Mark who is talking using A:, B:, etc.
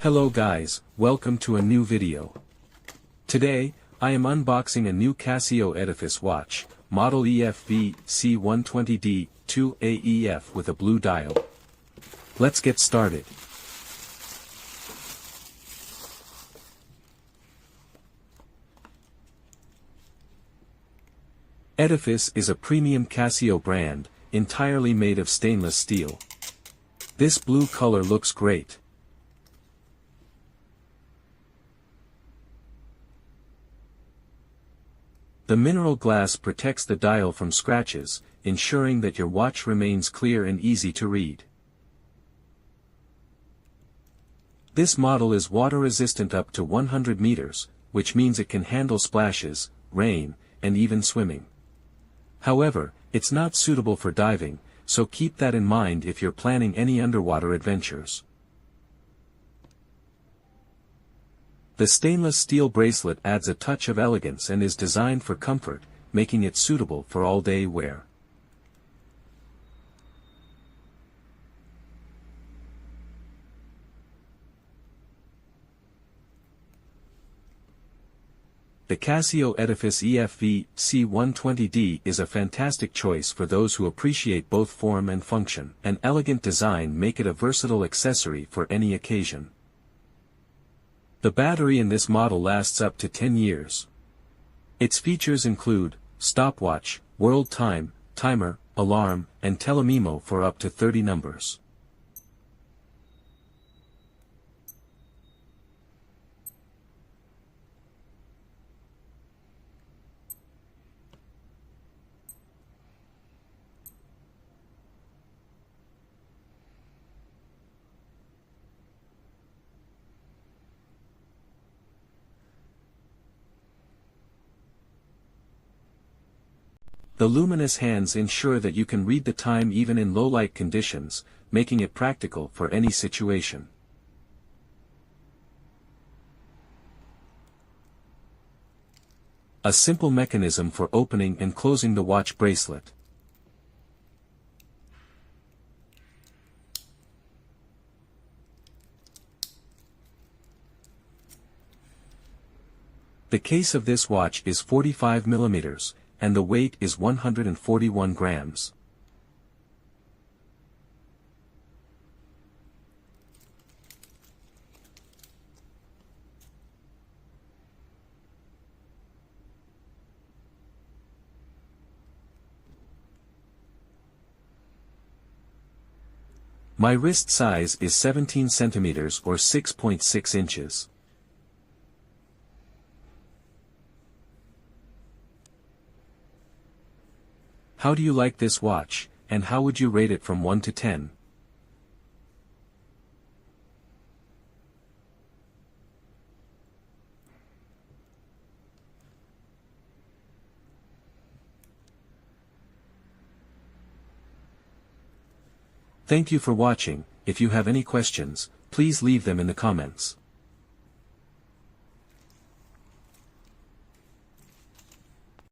A: Hello guys, welcome to a new video. Today, I am unboxing a new Casio Edifice watch, model EFV-C120D-2AEF with a blue dial. Let's get started. Edifice is a premium Casio brand, entirely made of stainless steel. This blue color looks great. The mineral glass protects the dial from scratches, ensuring that your watch remains clear and easy to read. This model is water-resistant up to 100 meters, which means it can handle splashes, rain, and even swimming. However, it's not suitable for diving, so keep that in mind if you're planning any underwater adventures. The stainless steel bracelet adds a touch of elegance and is designed for comfort, making it suitable for all-day wear. The Casio Edifice EFV-C120D is a fantastic choice for those who appreciate both form and function. An elegant design make it a versatile accessory for any occasion. The battery in this model lasts up to 10 years. Its features include stopwatch, world time, timer, alarm, and telememo for up to 30 numbers. The luminous hands ensure that you can read the time even in low-light conditions, making it practical for any situation. A simple mechanism for opening and closing the watch bracelet. The case of this watch is 45 millimeters. And the weight is 141 grams. My wrist size is 17 centimeters or 6.6 inches. How do you like this watch, and how would you rate it from 1 to 10? Thank you for watching. If you have any questions, please leave them in the comments.